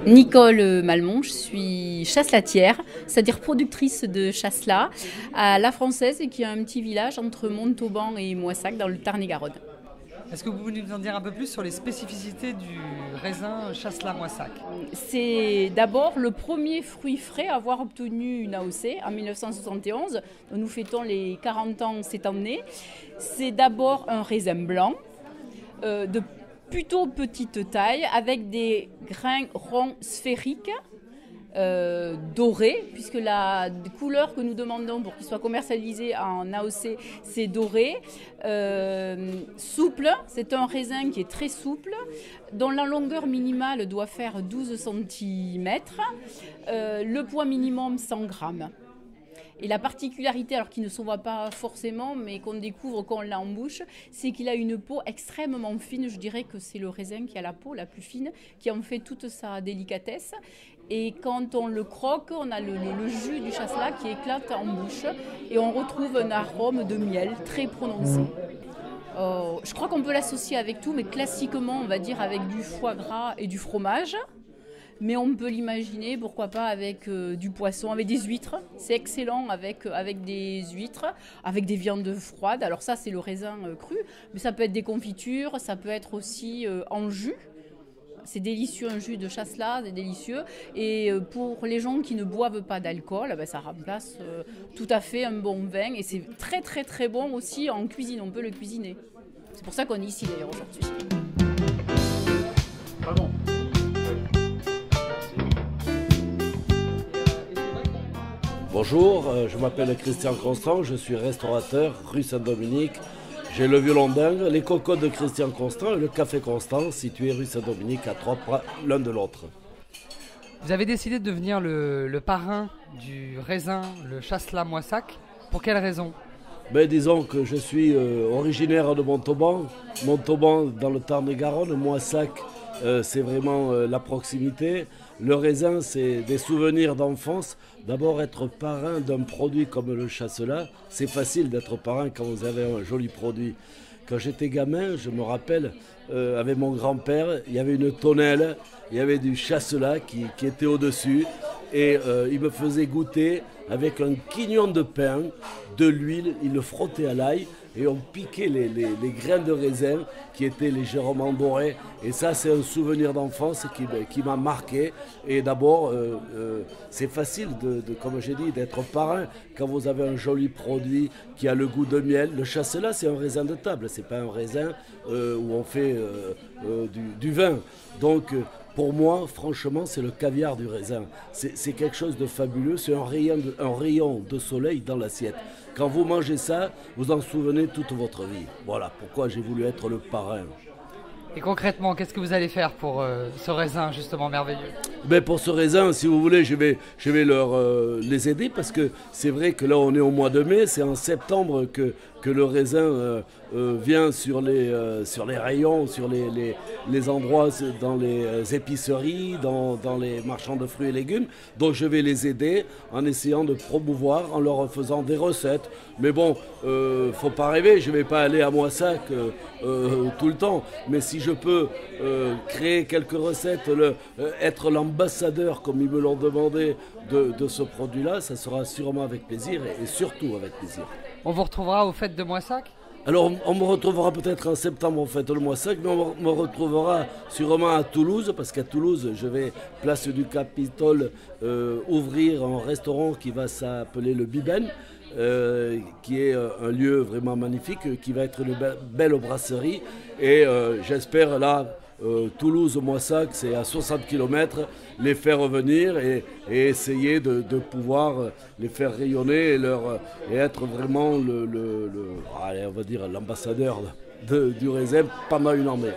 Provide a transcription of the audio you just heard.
Nicole Malmont, je suis chasselatière, c'est-à-dire productrice de chasselas à La Française, qui est un petit village entre Montauban et Moissac dans le Tarn-et-Garonne. Est-ce que vous pouvez nous en dire un peu plus sur les spécificités du raisin Chasselas-Moissac? C'est d'abord le premier fruit frais à avoir obtenu une AOC en 1971. Nous fêtons les 40 ans cette année. C'est d'abord un raisin blanc de plutôt petite taille avec des grains ronds sphériques. Doré, puisque la couleur que nous demandons pour qu'il soit commercialisé en AOC, c'est doré. Souple, c'est un raisin qui est très souple, dont la longueur minimale doit faire 12 cm, le poids minimum 100 grammes. Et la particularité, alors qu'il ne se voit pas forcément, mais qu'on découvre quand on l'a en bouche, c'est qu'il a une peau extrêmement fine. Je dirais que c'est le raisin qui a la peau la plus fine, qui en fait toute sa délicatesse. Et quand on le croque, on a le jus du chasselas qui éclate en bouche et on retrouve un arôme de miel très prononcé. Je crois qu'on peut l'associer avec tout, mais classiquement, on va dire avec du foie gras et du fromage. Mais on peut l'imaginer, pourquoi pas, avec du poisson, avec des huîtres. C'est excellent avec des huîtres, avec des viandes froides. Alors ça, c'est le raisin cru, mais ça peut être des confitures, ça peut être aussi en jus. C'est délicieux, un jus de chasselas, c'est délicieux. Et pour les gens qui ne boivent pas d'alcool, ça remplace tout à fait un bon vin. Et c'est très très très bon aussi en cuisine, on peut le cuisiner. C'est pour ça qu'on est ici d'ailleurs aujourd'hui. Pardon. Bonjour, je m'appelle Christian Constant, je suis restaurateur rue Saint-Dominique. J'ai le violon dingue, les cocottes de Christian Constant et le café Constant situé rue Saint-Dominique à 3 pas l'un de l'autre. Vous avez décidé de devenir le parrain du raisin, le Chasselas-Moissac. Pour quelle raison? Disons que je suis originaire de Montauban. Montauban dans le Tarn-et-Garonne, Moissac c'est vraiment la proximité. Le raisin, c'est des souvenirs d'enfance. D'abord, être parrain d'un produit comme le chasselas, c'est facile d'être parrain quand vous avez un joli produit. Quand j'étais gamin, je me rappelle, avec mon grand-père, il y avait une tonnelle, il y avait du chasselas qui était au-dessus. Et il me faisait goûter avec un quignon de pain, de l'huile, il le frottait à l'ail et on piquait les grains de raisin qui étaient légèrement dorés. Et ça, c'est un souvenir d'enfance qui m'a marqué. Et d'abord, c'est facile, comme j'ai dit, d'être parrain quand vous avez un joli produit qui a le goût de miel. Le chasselas, c'est un raisin de table, c'est pas un raisin où on fait du vin. Donc, pour moi, franchement, c'est le caviar du raisin. C'est quelque chose de fabuleux, c'est un rayon de soleil dans l'assiette. Quand vous mangez ça, vous en souvenez toute votre vie. Voilà pourquoi j'ai voulu être le parrain. Et concrètement, qu'est-ce que vous allez faire pour ce raisin justement merveilleux? Pour ce raisin, si vous voulez, je vais les aider parce que c'est vrai que là on est au mois de mai, c'est en septembre que le raisin vient sur les rayons, sur les endroits, dans les épiceries, dans les marchands de fruits et légumes. Donc je vais les aider en essayant de promouvoir, en leur faisant des recettes. Mais bon, faut pas rêver, je vais pas aller à Moissac tout le temps. Mais si je peux créer quelques recettes, être l'ambassadeur, comme ils me l'ont demandé, de ce produit-là, ça sera sûrement avec plaisir et surtout avec plaisir. On vous retrouvera aux fêtes de Moissac? Alors, on me retrouvera peut-être en septembre aux fêtes de Moissac, mais on me retrouvera sûrement à Toulouse, parce qu'à Toulouse, je vais, place du Capitole, ouvrir un restaurant qui va s'appeler le Biben, qui est un lieu vraiment magnifique, qui va être une belle brasserie. Et j'espère là, Toulouse-Moissac, c'est à 60 km, les faire revenir et essayer de pouvoir les faire rayonner et être vraiment on va dire l'ambassadeur du raisin pendant une année.